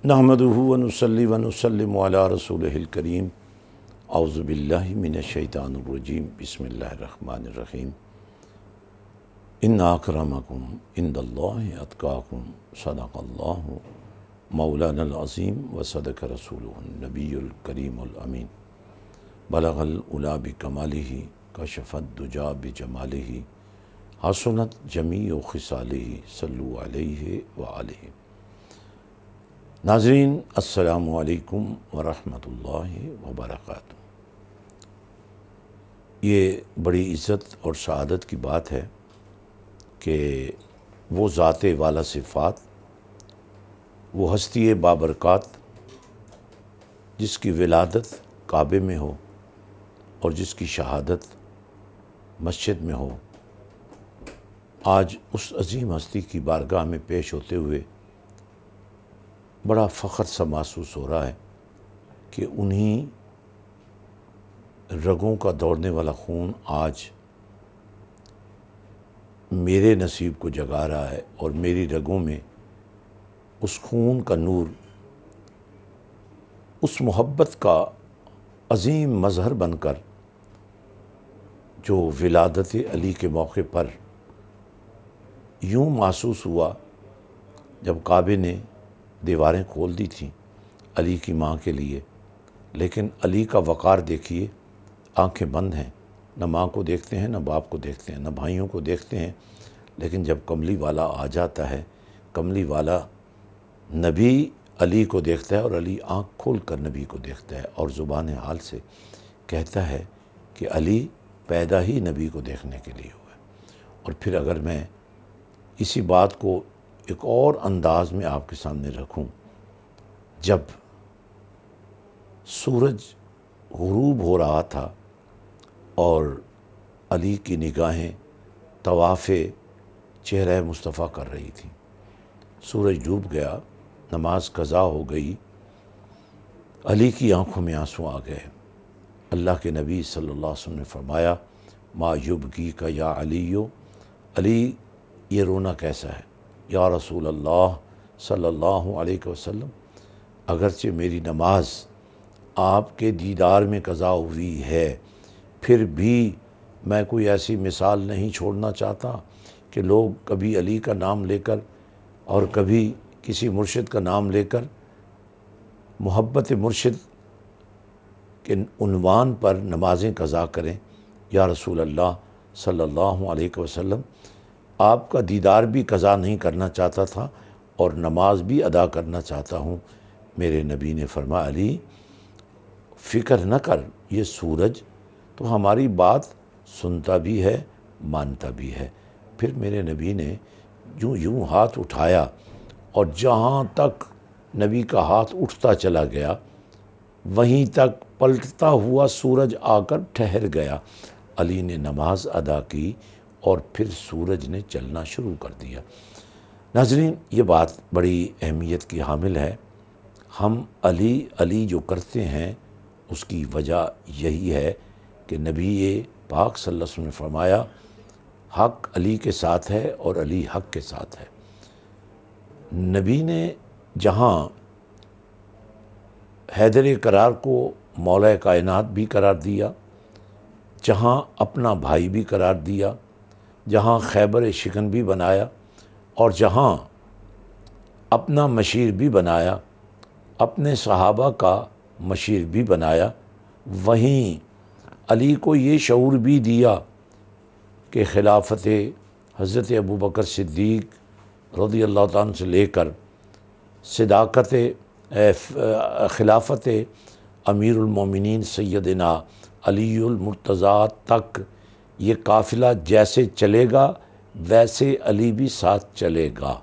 نحمدہ و نصلی و نسلم علی رسولہ الکریم اعوذ باللہ من الشیطان الرجیم بسم اللہ الرحمن الرحیم ان اکرمکم عند اللہ اتقاکم صدق اللہ مولانا العظیم و صدق رسولہ النبی الکریم الامین بلغ العلا بکمالہ کشف الدجی بجمالہ حسنت جمیع خصالہ صلو علیہ وآلہ۔ ناظرین السلام علیکم ورحمۃ اللہ وبرکاتہ۔ یہ بڑی عزت اور سعادت کی بات ہے کہ وہ ذات والا صفات، وہ ہستی بابرکات جس کی ولادت کعبے میں ہو اور جس کی شہادت مسجد میں ہو، آج اس عظیم ہستی کی بارگاہ میں پیش ہوتے ہوئے بڑا فخر سا محسوس ہو رہا ہے کہ انہی رگوں کا دوڑنے والا خون آج میرے نصیب کو جگا رہا ہے اور میری رگوں میں اس خون کا نور، اس محبت کا عظیم مظہر بن کر جو ولادت علی کے موقع پر یوں محسوس ہوا جب کعبے نے دیواریں کھول دی تھیں علی کی ماں کے لیے، لیکن علی کا وقار دیکھیے، آنکھیں بند ہیں، نہ ماں کو دیکھتے ہیں، نہ باپ کو دیکھتے ہیں، نہ بھائیوں کو دیکھتے ہیں، لیکن جب کملی والا آ جاتا ہے، کملی والا نبی علی کو دیکھتا ہے اور علی آنکھ کھول کر نبی کو دیکھتا ہے اور زبان حال سے کہتا ہے کہ علی پیدا ہی نبی کو دیکھنے کے لیے ہوا ہے۔ اور پھر اگر میں اسی بات کو ایک اور انداز میں آپ کے سامنے رکھوں، جب سورج غروب ہو رہا تھا اور علی کی نگاہیں طواف چہرہ مصطفیٰ کر رہی تھیں، سورج ڈوب گیا، نماز قضا ہو گئی، علی کی آنکھوں میں آنسو آ گئے۔ اللہ کے نبی صلی اللہ علیہ وسلم نے فرمایا ما یبکی کا یا علیو، علی یہ رونا کیسا ہے؟ یا رسول اللہ صلی اللہ علیہ وسلم، اگرچہ میری نماز آپ کے دیدار میں قضا ہوئی ہے، پھر بھی میں کوئی ایسی مثال نہیں چھوڑنا چاہتا کہ لوگ کبھی علی کا نام لے کر اور کبھی کسی مرشد کا نام لے کر محبت مرشد کے عنوان پر نمازیں قضا کریں۔ یا رسول اللہ صلی اللہ علیہ وسلم، آپ کا دیدار بھی قضا نہیں کرنا چاہتا تھا اور نماز بھی ادا کرنا چاہتا ہوں۔ میرے نبی نے فرمایا علی فکر نہ کر، یہ سورج تو ہماری بات سنتا بھی ہے، مانتا بھی ہے۔ پھر میرے نبی نے یوں ہاتھ اٹھایا اور جہاں تک نبی کا ہاتھ اٹھتا چلا گیا وہیں تک پلٹتا ہوا سورج آ کر ٹھہر گیا۔ علی نے نماز ادا کی اور پھر سورج نے چلنا شروع کر دیا۔ ناظرین، یہ بات بڑی اہمیت کی حامل ہے۔ ہم علی جو کرتے ہیں اس کی وجہ یہی ہے کہ نبی پاک صلی اللہ علیہ وسلم نے فرمایا حق علی کے ساتھ ہے اور علی حق کے ساتھ ہے۔ نبی نے جہاں حیدر قرار کو مولا کائنات بھی قرار دیا، جہاں اپنا بھائی بھی قرار دیا، جہاں خیبر شکن بھی بنایا اور جہاں اپنا مشیر بھی بنایا، اپنے صحابہ کا مشیر بھی بنایا، وہیں علی کو یہ شعور بھی دیا کہ خلافت حضرت ابوبکر صدیق رضی اللہ تعالیٰ عنہ سے لے کر صداقت خلافت امیر المومنین سیدنا علی المرتضیٰ تک یہ قافلہ جیسے چلے گا ویسے علی بھی ساتھ چلے گا،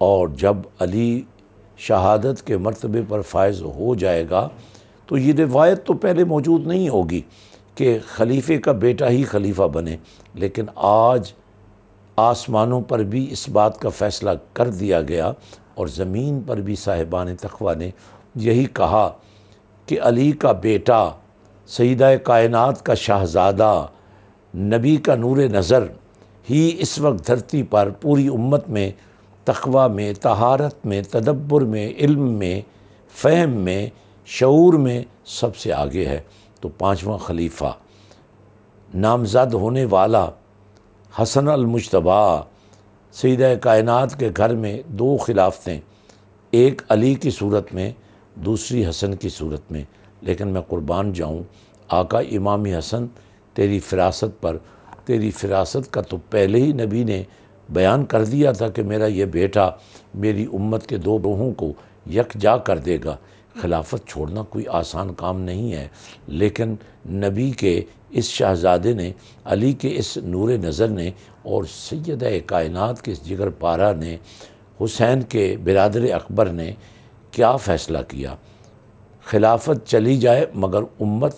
اور جب علی شہادت کے مرتبے پر فائز ہو جائے گا تو یہ روایت تو پہلے موجود نہیں ہوگی کہ خلیفے کا بیٹا ہی خلیفہ بنے، لیکن آج آسمانوں پر بھی اس بات کا فیصلہ کر دیا گیا اور زمین پر بھی صاحبان تقویٰ نے یہی کہا کہ علی کا بیٹا، سیدہ کائنات کا شہزادہ، نبی کا نور نظر ہی اس وقت دھرتی پر پوری امت میں تقوی میں، طہارت میں، تدبر میں، علم میں، فہم میں، شعور میں سب سے آگے ہے۔ تو پانچواں خلیفہ نامزد ہونے والا حسن المجتبیٰ، سیدہ کائنات کے گھر میں دو خلافتیں، ایک علی کی صورت میں، دوسری حسن کی صورت میں۔ لیکن میں قربان جاؤں آقا امام حسن، تیری فراست پر، تیری فراست کا تو پہلے ہی نبی نے بیان کر دیا تھا کہ میرا یہ بیٹا میری امت کے دو روحوں کو یکجا کر دے گا۔ خلافت چھوڑنا کوئی آسان کام نہیں ہے، لیکن نبی کے اس شہزادے نے، علی کے اس نور نظر نے اور سیدہ کائنات کے اس جگر پارہ نے، حسین کے برادر اکبر نے کیا فیصلہ کیا؟ خلافت چلی جائے مگر امت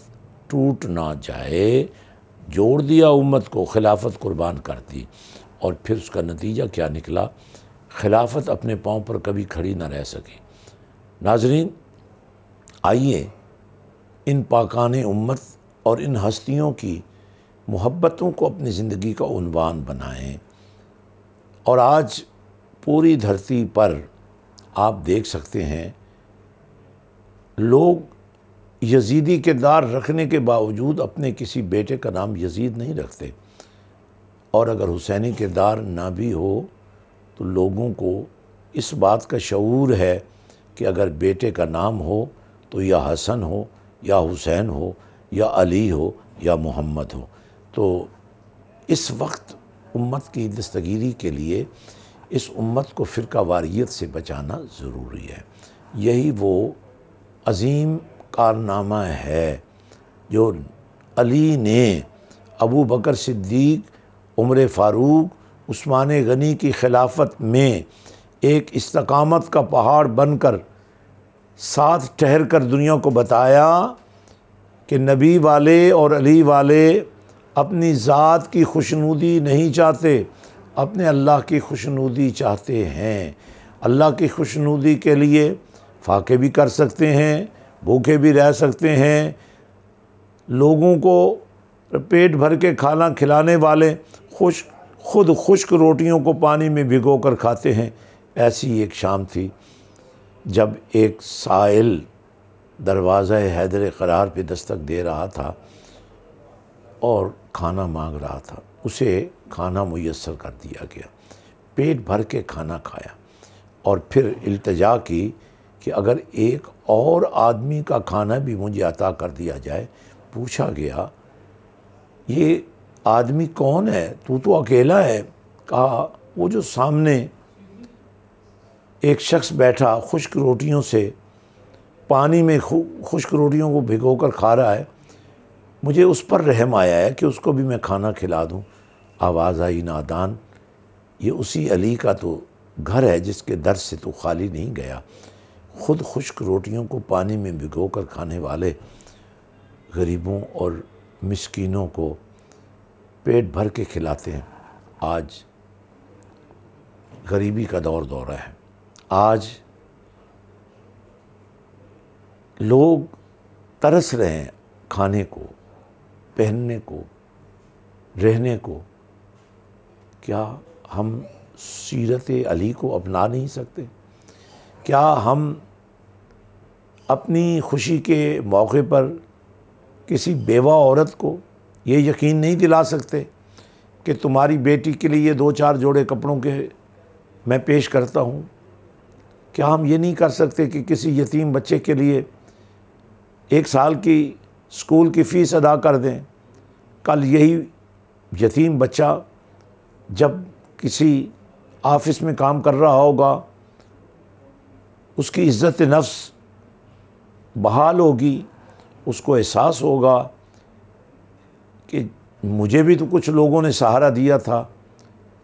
ٹوٹ نہ جائے، جوڑ دیا امت کو، خلافت قربان کر دی۔ اور پھر اس کا نتیجہ کیا نکلا؟ خلافت اپنے پاؤں پر کبھی کھڑی نہ رہ سکی۔ ناظرین، آئیے ان پاکان امت اور ان ہستیوں کی محبتوں کو اپنی زندگی کا عنوان بنائیں۔ اور آج پوری دھرتی پر آپ دیکھ سکتے ہیں لوگ یزیدی کردار رکھنے کے باوجود اپنے کسی بیٹے کا نام یزید نہیں رکھتے، اور اگر حسینی کردار نہ بھی ہو تو لوگوں کو اس بات کا شعور ہے کہ اگر بیٹے کا نام ہو تو یا حسن ہو یا حسین ہو یا علی ہو یا محمد ہو۔ تو اس وقت امت کی دستگیری کے لیے اس امت کو فرقہ واریت سے بچانا ضروری ہے۔ یہی وہ عظیم کارنامہ ہے جو علی نے ابو بکر صدیق، عمر فاروق، عثمان غنی کی خلافت میں ایک استقامت کا پہاڑ بن کر ساتھ ٹھہر کر دنیا کو بتایا کہ نبی والے اور علی والے اپنی ذات کی خوشنودی نہیں چاہتے، اپنے اللہ کی خوشنودی چاہتے ہیں۔ اللہ کی خوشنودی کے لیے فاقے بھی کر سکتے ہیں، بھوکے بھی رہ سکتے ہیں، لوگوں کو پیٹ بھر کے کھانا کھلانے والے خود خشک روٹیوں کو پانی میں بھگو کر کھاتے ہیں۔ ایسی ایک شام تھی جب ایک سائل دروازہ حیدر قرار پہ دستک دے رہا تھا اور کھانا مانگ رہا تھا، اسے کھانا میسر کر دیا گیا، پیٹ بھر کے کھانا کھایا، اور پھر التجا کی کہ اگر ایک اور آدمی کا کھانا بھی مجھے عطا کر دیا جائے۔ پوچھا گیا یہ آدمی کون ہے؟ تو اکیلا ہے؟ کہا وہ جو سامنے ایک شخص بیٹھا خشک روٹیوں سے پانی میں خشک روٹیوں کو بھگو کر کھا رہا ہے، مجھے اس پر رحم آیا ہے کہ اس کو بھی میں کھانا کھلا دوں۔ آواز آئی نادان، یہ اسی علی کا تو گھر ہے جس کے در سے تو خالی نہیں گیا۔ خود خشک روٹیوں کو پانی میں بھگو کر کھانے والے غریبوں اور مسکینوں کو پیٹ بھر کے کھلاتے ہیں۔ آج غریبی کا دورہ ہے، آج لوگ ترس رہے ہیں کھانے کو، پہننے کو، رہنے کو۔ کیا ہم سیرت علی کو اپنا نہیں سکتے؟ کیا ہم اپنی خوشی کے موقع پر کسی بیوہ عورت کو یہ یقین نہیں دلا سکتے کہ تمہاری بیٹی کے لیے 2-4 جوڑے کپڑوں کے میں پیش کرتا ہوں؟ کیا ہم یہ نہیں کر سکتے کہ کسی یتیم بچے کے لیے 1 سال کی اسکول کی فیس ادا کر دیں؟ کل یہی یتیم بچہ جب کسی آفس میں کام کر رہا ہوگا، اس کی عزت نفس بحال ہوگی، اس کو احساس ہوگا کہ مجھے بھی تو کچھ لوگوں نے سہارا دیا تھا،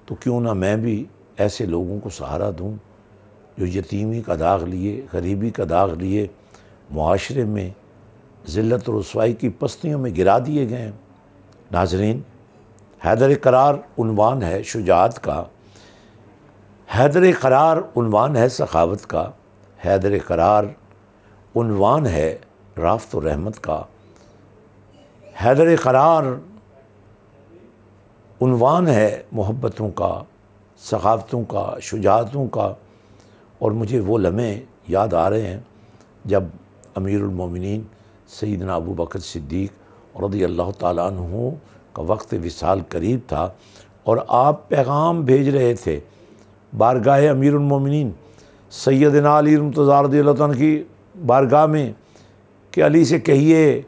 تو کیوں نہ میں بھی ایسے لوگوں کو سہارا دوں جو یتیمی کا داغ لیے، غریبی کا داغ لیے، معاشرے میں ذلت و رسوائی کی پستیوں میں گرا دیے گئے ہیں۔ ناظرین، حیدر قرار عنوان ہے شجاعت کا، حیدر قرار عنوان ہے سخاوت کا، حیدر قرار عنوان ہے رافت و رحمت کا، حیدر قرار عنوان ہے محبتوں کا، ثقافتوں کا، شجاعتوں کا، اور مجھے وہ لمحے یاد آ رہے ہیں جب امیر المومنین سیدنا ابو بکر صدیق رضی اللہ تعالیٰ عنہ کا وقت وصال قریب تھا، اور آپ پیغام بھیج رہے تھے بارگاہ امیر المومنین سیدنا علی المرتضیٰ رضی اللہ عنہ کی بارگاہ میں کہ علی سے کہیے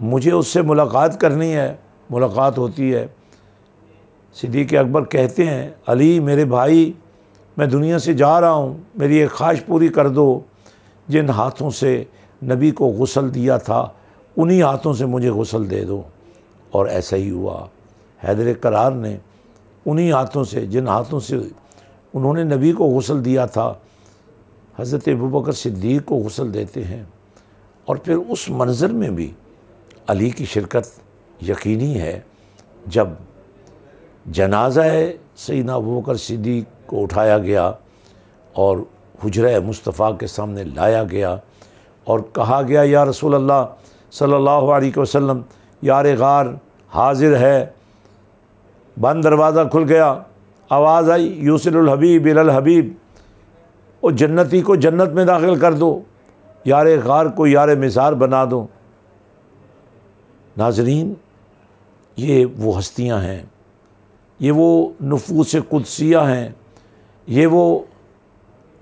مجھے اس سے ملاقات کرنی ہے۔ ملاقات ہوتی ہے، صدیق اکبر کہتے ہیں علی میرے بھائی میں دنیا سے جا رہا ہوں، میری ایک خواہش پوری کر دو، جن ہاتھوں سے نبی کو غسل دیا تھا انہی ہاتھوں سے مجھے غسل دے دو۔ اور ایسا ہی ہوا، حیدر کرار نے انہی ہاتھوں سے، جن ہاتھوں سے انہوں نے نبی کو غسل دیا تھا، حضرت ابوبکر صدیق کو غسل دیتے ہیں۔ اور پھر اس منظر میں بھی علی کی شرکت یقینی ہے۔ جب جنازہ سیدنا ابوبکر صدیق کو اٹھایا گیا اور حجرہ مصطفیٰ کے سامنے لایا گیا اور کہا گیا یا رسول اللہ صلی اللہ علیہ وسلم یار غار حاضر ہے، بند دروازہ کھل گیا، آواز آئی یوصل الحبیب الی الحبیب، اور جنتی کو جنت میں داخل کر دو، یار غار کو یار مزار بنا دو۔ ناظرین، یہ وہ ہستیاں ہیں، یہ وہ نفوس قدسیہ ہیں، یہ وہ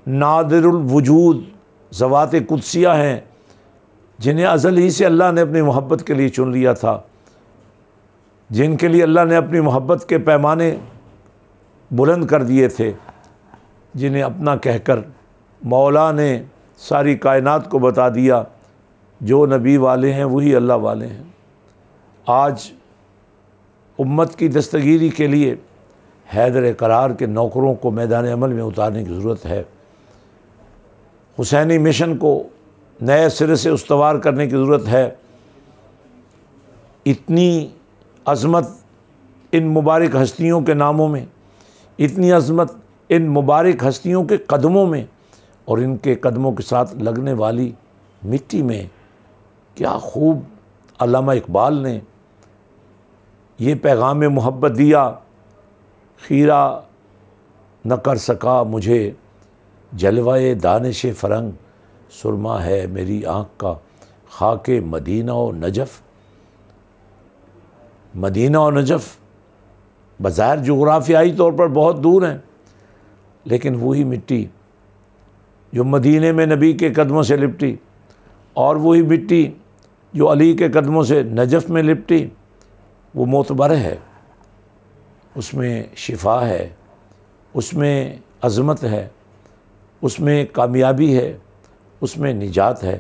نادر الوجود ذوات قدسیہ ہیں جنہیں ازل ہی سے اللہ نے اپنی محبت کے لیے چن لیا تھا، جن کے لیے اللہ نے اپنی محبت کے پیمانے بلند کر دیے تھے، جنہیں اپنا کہہ کر مولا نے ساری کائنات کو بتا دیا جو نبی والے ہیں وہی اللہ والے ہیں۔ آج امت کی دستگیری کے لیے حیدر کرار کے نوکروں کو میدان عمل میں اتارنے کی ضرورت ہے، حسینی مشن کو نئے سرے سے استوار کرنے کی ضرورت ہے۔ اتنی عظمت ان مبارک ہستیوں کے ناموں میں، اتنی عظمت ان مبارک ہستیوں کے قدموں میں، اور ان کے قدموں کے ساتھ لگنے والی مٹی میں کیا خوب علامہ اقبال نے یہ پیغام محبت دیا، خیرہ نہ کر سکا مجھے جلوہ دانش فرنگ، سرما ہے میری آنکھ کا خاک مدینہ و نجف۔ مدینہ و نجف بظاہر جغرافیائی طور پر بہت دور ہیں، لیکن وہی مٹی جو مدینے میں نبی کے قدموں سے لپٹی، اور وہی مٹی جو علی کے قدموں سے نجف میں لپٹی، وہ معتبر ہے، اس میں شفا ہے، اس میں عظمت ہے، اس میں کامیابی ہے، اس میں نجات ہے۔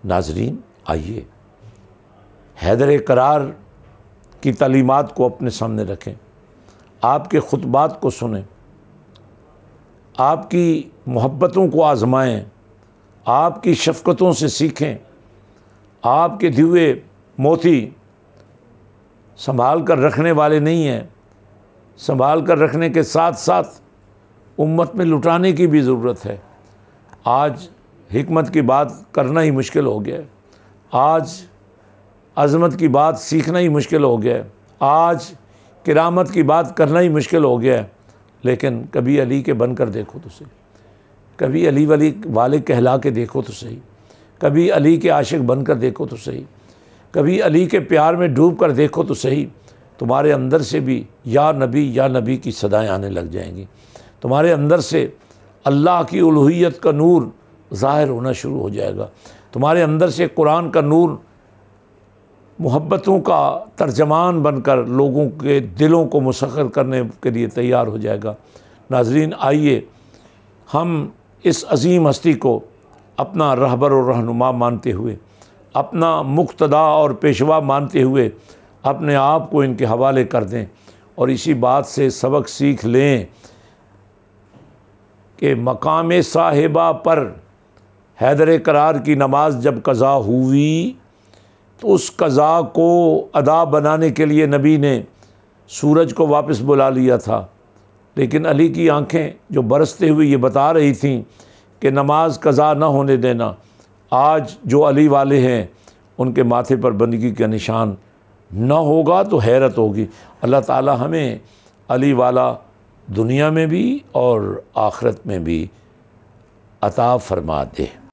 ناظرین، آئیے حیدر کرار کی تعلیمات کو اپنے سامنے رکھیں، آپ کے خطبات کو سنیں، آپ کی محبتوں کو آزمائیں، آپ کی شفقتوں سے سیکھیں۔ آپ کے دیوے موتی سنبھال کر رکھنے والے نہیں ہیں، سنبھال کر رکھنے کے ساتھ ساتھ امت میں لٹانے کی بھی ضرورت ہے۔ آج حکمت کی بات کرنا ہی مشکل ہو گیا ہے، آج عظمت کی بات سیکھنا ہی مشکل ہو گیا ہے، آج کرامت کی بات کرنا ہی مشکل ہو گیا ہے۔ لیکن کبھی علی کے بن کر دیکھو تو صحیح، کبھی علی ولی والے کہلا کے دیکھو تو صحیح، کبھی علی کے عاشق بن کر دیکھو تو صحیح، کبھی علی کے پیار میں ڈوب کر دیکھو تو صحیح، تمہارے اندر سے بھی یا نبی کی صدائیں آنے لگ جائیں گی، تمہارے اندر سے اللہ کی الوہیت کا نور ظاہر ہونا شروع ہو جائے گا، تمہارے اندر سے قرآن کا نور محبتوں کا ترجمان بن کر لوگوں کے دلوں کو مسخر کرنے کے لیے تیار ہو جائے گا۔ ناظرین، آئیے ہم اس عظیم ہستی کو اپنا رہبر و رہنما مانتے ہوئے، اپنا مقتدا اور پیشوا مانتے ہوئے اپنے آپ کو ان کے حوالے کر دیں، اور اسی بات سے سبق سیکھ لیں کہ مقام صاحبہ پر حیدر کرار کی نماز جب قضا ہوئی تو اس قضا کو ادا بنانے کے لیے نبی نے سورج کو واپس بلا لیا تھا، لیکن علی کی آنکھیں جو برستے ہوئے یہ بتا رہی تھیں کہ نماز قضا نہ ہونے دینا۔ آج جو علی والے ہیں ان کے ماتھے پر بندگی کا نشان نہ ہوگا تو حیرت ہوگی۔ اللہ تعالی ہمیں علی والا دنیا میں بھی اور آخرت میں بھی عطا فرما دے۔